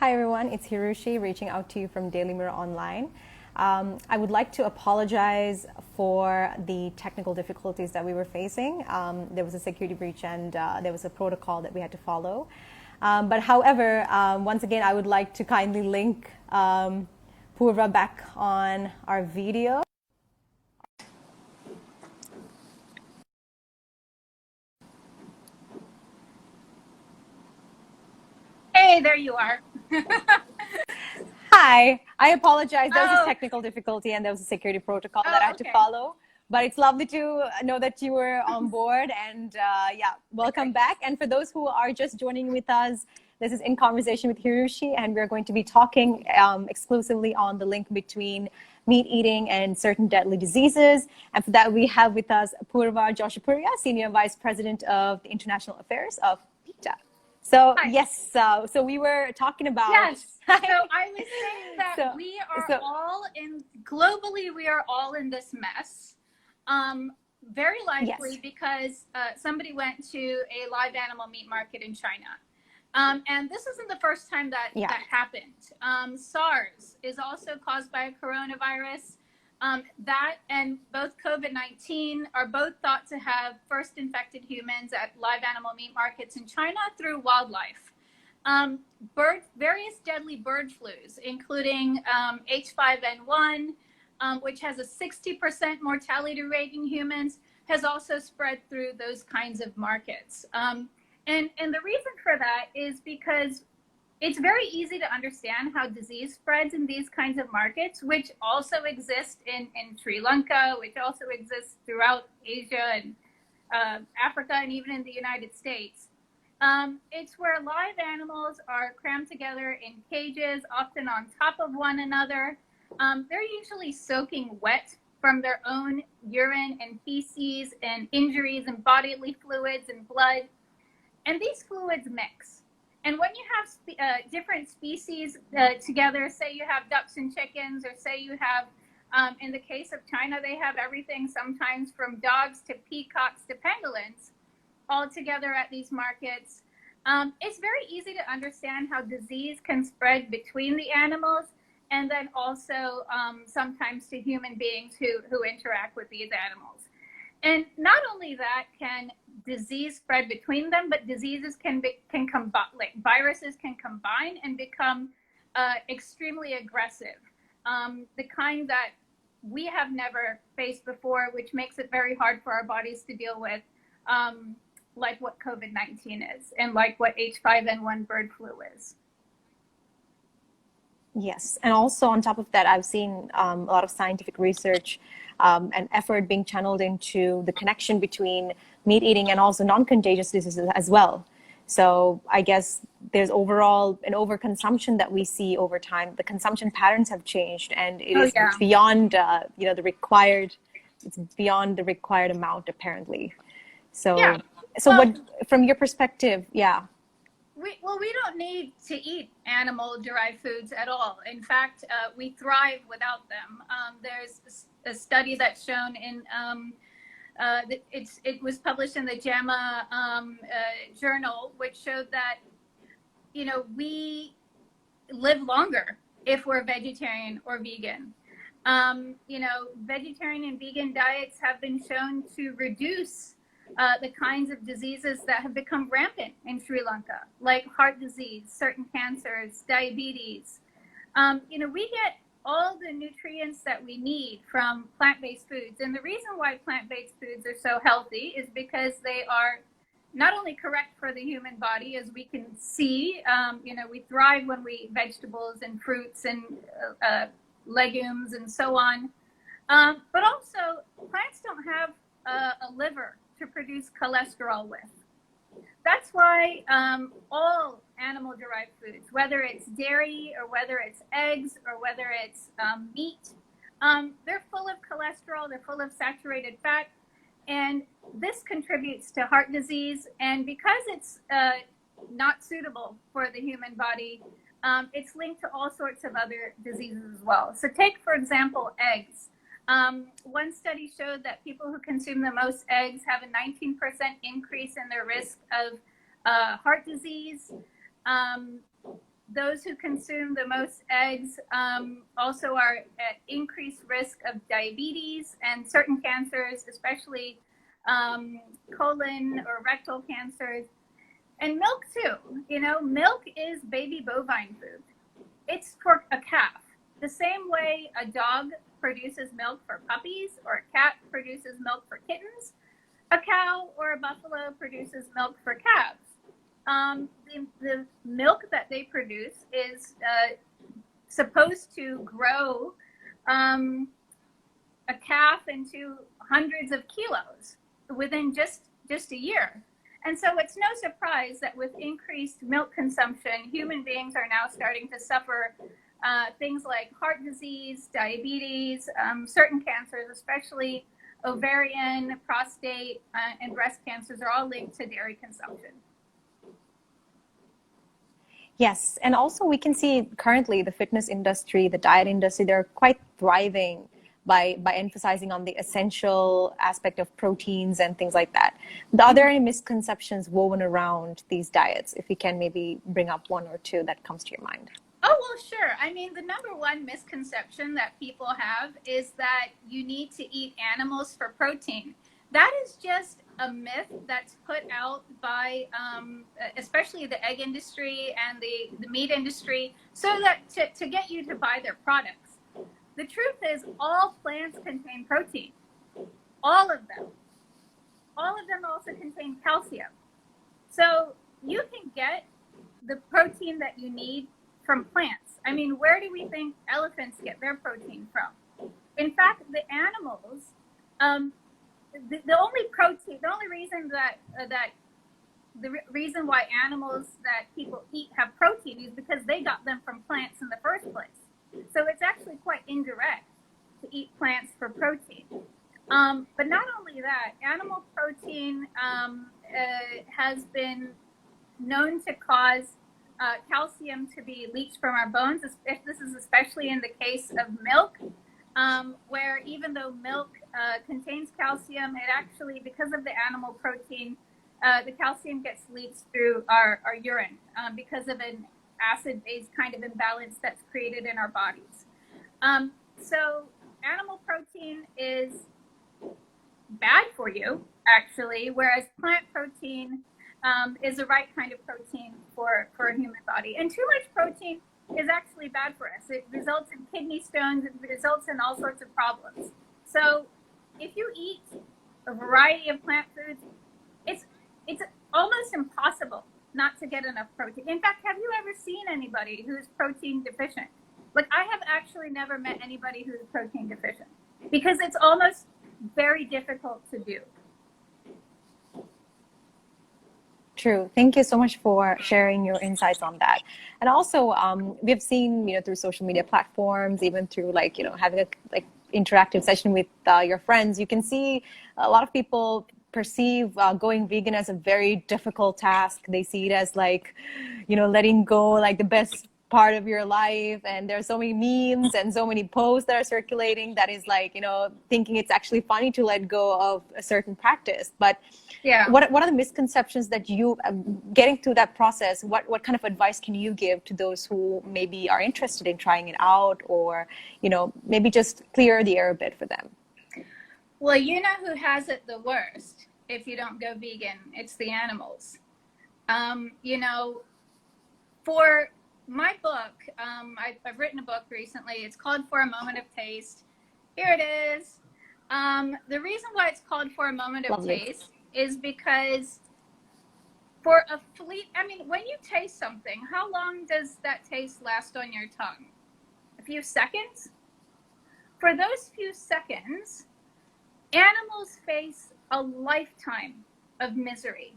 Hi everyone, it's Hirushi reaching out to you from Daily Mirror Online. I would like to apologize for the technical difficulties that we were facing. There was a security breach and there was a protocol that we had to follow. However, once again, I would like to kindly link Poorva back on our video. Hey, there you are. Hi, I apologize. There was a technical difficulty and there was a security protocol that I had to follow. But it's lovely to know that you were on board and yeah, welcome back. And for those who are just joining with us, this is In Conversation with Hirushi, and we're going to be talking exclusively on the link between meat eating and certain deadly diseases. And for that, we have with us Poorva Joshipura, Senior Vice President of the International Affairs of PETA. So Hi. yes, so we were talking about. Yes. So I was saying that we are all in globally. We are all in this mess. Very likely because somebody went to a live animal meat market in China, and this isn't the first time that that happened. SARS is also caused by a coronavirus. That and both COVID-19 are both thought to have first infected humans at live animal meat markets in China through wildlife. Various deadly bird flus, including H5N1, which has a 60% mortality rate in humans, has also spread through those kinds of markets. And the reason for that is because it's very easy to understand how disease spreads in these kinds of markets, which also exist in Sri Lanka, which also exists throughout Asia and Africa, and even in the United States. It's where live animals are crammed together in cages, often on top of one another. They're usually soaking wet from their own urine and feces and injuries and bodily fluids and blood. And these fluids mix. And when you have different species together, say you have ducks and chickens, or say you have, in the case of China, they have everything sometimes from dogs to peacocks to pangolins all together at these markets. It's very easy to understand how disease can spread between the animals, and then also sometimes to human beings who interact with these animals. And not only that can disease spread between them, but diseases can combine, like viruses can combine and become extremely aggressive. The kind that we have never faced before, which makes it very hard for our bodies to deal with, like what COVID-19 is and like what H5N1 bird flu is. Yes, and also on top of that, I've seen a lot of scientific research and effort being channeled into the connection between meat eating and also non-contagious diseases as well. So I guess there's overall an overconsumption that we see over time. The consumption patterns have changed, and it is beyond the required. It's beyond the required amount apparently. So what from your perspective? Yeah. We don't need to eat animal-derived foods at all. In fact, we thrive without them. There's a study that's shown in, it was published in the JAMA journal, which showed that, we live longer if we're vegetarian or vegan. Vegetarian and vegan diets have been shown to reduce the kinds of diseases that have become rampant in Sri Lanka, like heart disease, certain cancers, diabetes. We get all the nutrients that we need from plant-based foods. And the reason why plant-based foods are so healthy is because they are not only correct for the human body, as we can see, we thrive when we eat vegetables and fruits and legumes and so on. But also, plants don't have a liver to produce cholesterol with. That's why all animal-derived foods, whether it's dairy or whether it's eggs or whether it's meat, they're full of cholesterol, they're full of saturated fat, and this contributes to heart disease. And because it's not suitable for the human body, it's linked to all sorts of other diseases as well. So take, for example, eggs. One study showed that people who consume the most eggs have a 19% increase in their risk of heart disease. those who consume the most eggs also are at increased risk of diabetes and certain cancers, especially colon or rectal cancers, and milk too. You know, milk is baby bovine food. It's for a calf. The same way a dog produces milk for puppies or a cat produces milk for kittens, a cow or a buffalo produces milk for calves. The milk that they produce is supposed to grow a calf into hundreds of kilos within just a year. And so it's no surprise that with increased milk consumption, human beings are now starting to suffer things like heart disease, diabetes, certain cancers, especially ovarian, prostate, and breast cancers are all linked to dairy consumption. Yes, and also we can see currently the fitness industry, the diet industry, they're quite thriving by emphasizing on the essential aspect of proteins and things like that. Are there any misconceptions woven around these diets? If you can maybe bring up one or two that comes to your mind. Oh, well, sure. I mean, the number one misconception that people have is that you need to eat animals for protein. That is just a myth that's put out by especially the egg industry and the meat industry so that to get you to buy their products. The truth is all plants contain protein. All of them. All of them also contain calcium. So you can get the protein that you need from plants. I mean, where do we think elephants get their protein from? In fact, the animals, the only reason that the reason why animals that people eat have protein is because they got them from plants in the first place. So it's actually quite indirect to eat plants for protein. But not only that, animal protein has been known to cause calcium to be leached from our bones. This is especially in the case of milk, where even though milk contains calcium, it actually, because of the animal protein, the calcium gets leached through our urine because of an acid-base kind of imbalance that's created in our bodies. So animal protein is bad for you, actually, whereas plant protein is the right kind of protein for a human body. And too much protein is actually bad for us. It results in kidney stones. It results in all sorts of problems. So if you eat a variety of plant foods, it's almost impossible not to get enough protein. In fact, have you ever seen anybody who's protein deficient? Like, I have actually never met anybody who's protein deficient because it's almost very difficult to do. True. Thank you so much for sharing your insights on that. And also, we've seen, through social media platforms, even through having a interactive session with your friends, you can see a lot of people perceive going vegan as a very difficult task. They see it as letting go, the best part of your life. And there's so many memes and so many posts that are circulating that is thinking it's actually funny to let go of a certain practice. But yeah, what are the misconceptions that you, getting through that process, what kind of advice can you give to those who maybe are interested in trying it out, or maybe just clear the air a bit for them? Well, you know who has it the worst if you don't go vegan? It's the animals. For my book, I've written a book recently. It's called For a Moment of Taste. Here it is. The reason why it's called For a Moment of Taste is because for a when you taste something, how long does that taste last on your tongue? A few seconds? For those few seconds, animals face a lifetime of misery.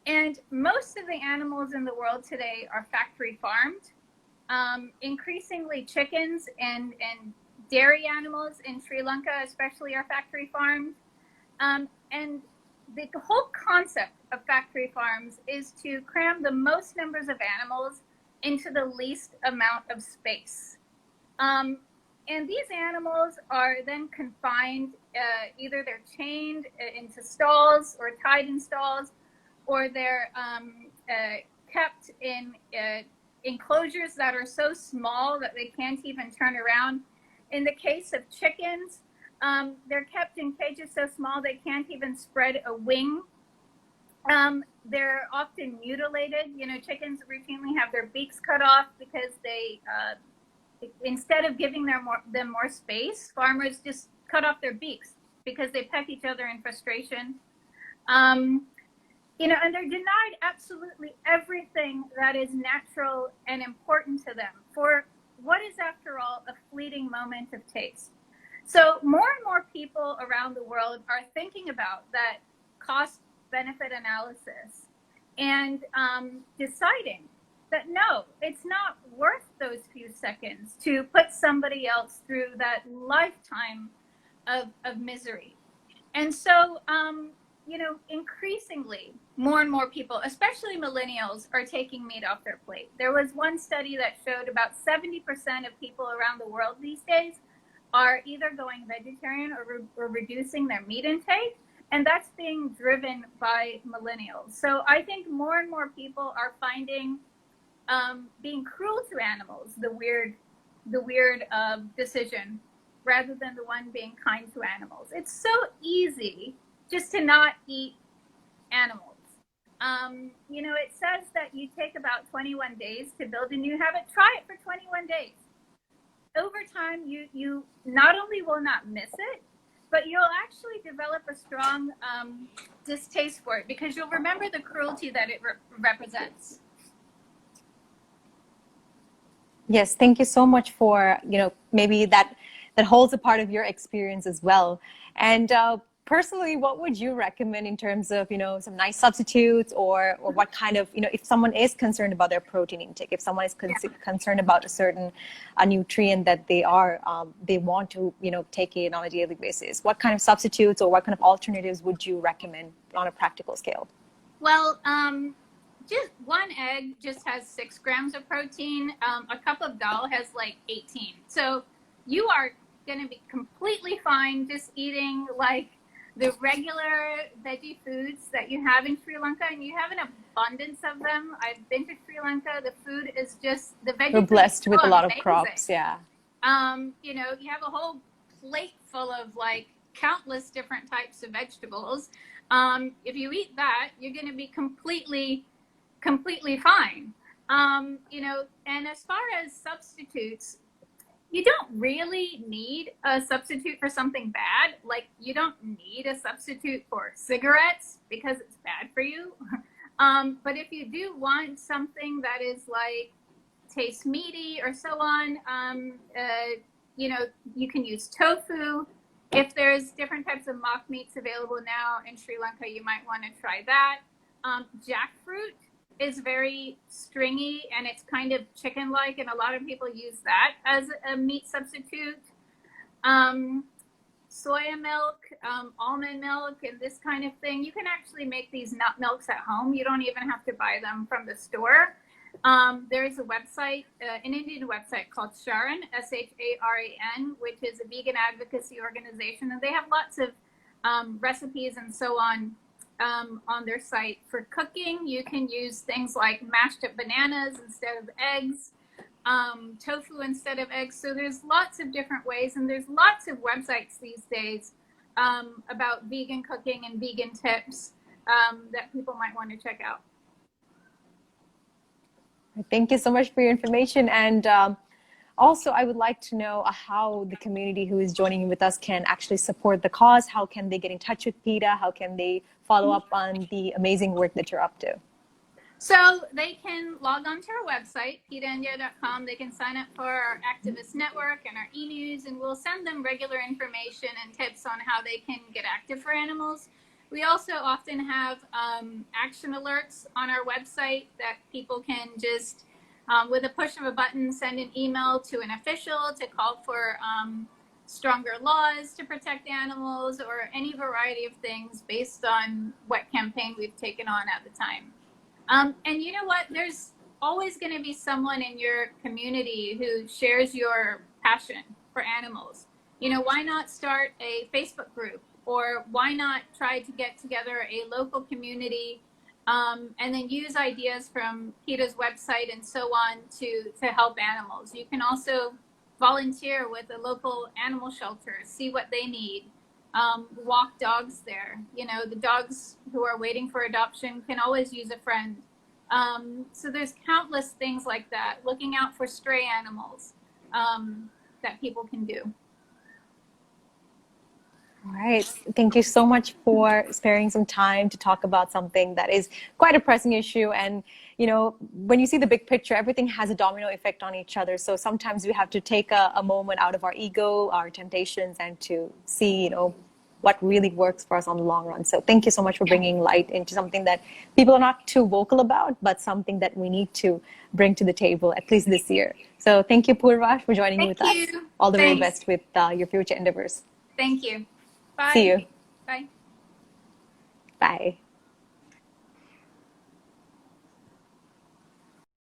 And most of the animals in the world today are factory farmed. Increasingly chickens and dairy animals in Sri Lanka especially are factory farmed. And the whole concept of factory farms is to cram the most numbers of animals into the least amount of space. And these animals are then confined, either they're chained into stalls or tied in stalls, or they're kept in enclosures that are so small that they can't even turn around. In the case of chickens, they're kept in cages so small they can't even spread a wing. They're often mutilated. You know, chickens routinely have their beaks cut off because they, instead of giving them more space, farmers just cut off their beaks because they peck each other in frustration. You know, and they're denied absolutely everything that is natural and important to them for what is, after all, a fleeting moment of taste. So more and more people around the world are thinking about that cost-benefit analysis and deciding that no, it's not worth those few seconds to put somebody else through that lifetime of misery. And so, you know, increasingly, more and more people, especially millennials, are taking meat off their plate. There was one study that showed about 70% of people around the world these days are either going vegetarian or reducing their meat intake, and that's being driven by millennials. So I think more and more people are finding being cruel to animals the weird decision, rather than the one being kind to animals. It's so easy just to not eat animals. You know, it says that you take about 21 days to build a new habit. Try it for 21 days. Over time, you not only will not miss it, but you'll actually develop a strong distaste for it because you'll remember the cruelty that it represents. Yes, thank you so much for, you know, maybe that holds a part of your experience as well. And personally, what would you recommend in terms of, you know, some nice substitutes or what kind of, you know, if someone is concerned about their protein intake, if someone is concerned about a certain nutrient that they want to, you know, take it on a daily basis, what kind of substitutes or what kind of alternatives would you recommend on a practical scale? Well, just one egg just has 6 grams of protein. A cup of dal has like 18. So you are going to be completely fine just eating like the regular veggie foods that you have in Sri Lanka, and you have an abundance of them. I've been to Sri Lanka. The food is just, the veggie We're blessed with a lot of amazing. crops, yeah. You know, you have a whole plate full of like countless different types of vegetables. If you eat that, you're going to be completely fine. You know, and as far as substitutes, you don't really need a substitute for something bad. Like, you don't need a substitute for cigarettes because it's bad for you. But if you do want something that is like tastes meaty or so on, you know, you can use tofu. If there's different types of mock meats available now in Sri Lanka, you might want to try that. Jackfruit is very stringy and it's kind of chicken-like, and a lot of people use that as a meat substitute. Soya milk, almond milk, and this kind of thing. You can actually make these nut milks at home. You don't even have to buy them from the store. There is a website, an Indian website called Sharan, SHARAN, which is a vegan advocacy organization, and they have lots of recipes and so on their site. For cooking, you can use things like mashed up bananas instead of eggs, tofu instead of eggs. So there's lots of different ways, and there's lots of websites these days about vegan cooking and vegan tips that people might want to check out. Thank you so much for your information. And also, I would like to know how the community who is joining with us can actually support the cause. How can they get in touch with PETA? How can they follow up on the amazing work that you're up to? So they can log on to our website, PETAindia.com. They can sign up for our activist network and our e-news, and we'll send them regular information and tips on how they can get active for animals. We also often have action alerts on our website that people can just, with a push of a button, send an email to an official to call for stronger laws to protect animals, or any variety of things based on what campaign we've taken on at the time. And you know what? There's always going to be someone in your community who shares your passion for animals. You know, why not start a Facebook group? Or why not try to get together a local community and then use ideas from PETA's website and so on to help animals. You can also volunteer with a local animal shelter, see what they need, walk dogs there. You know, the dogs who are waiting for adoption can always use a friend. So there's countless things like that, looking out for stray animals that people can do. All right. Thank you so much for sparing some time to talk about something that is quite a pressing issue. And, you know, when you see the big picture, everything has a domino effect on each other. So sometimes we have to take a moment out of our ego, our temptations, and to see, you know, what really works for us on the long run. So thank you so much for bringing light into something that people are not too vocal about, but something that we need to bring to the table, at least this year. So thank you, Poorva, for joining me with us. All the very best with your future endeavors. Thank you. Bye. See you. Bye. Bye.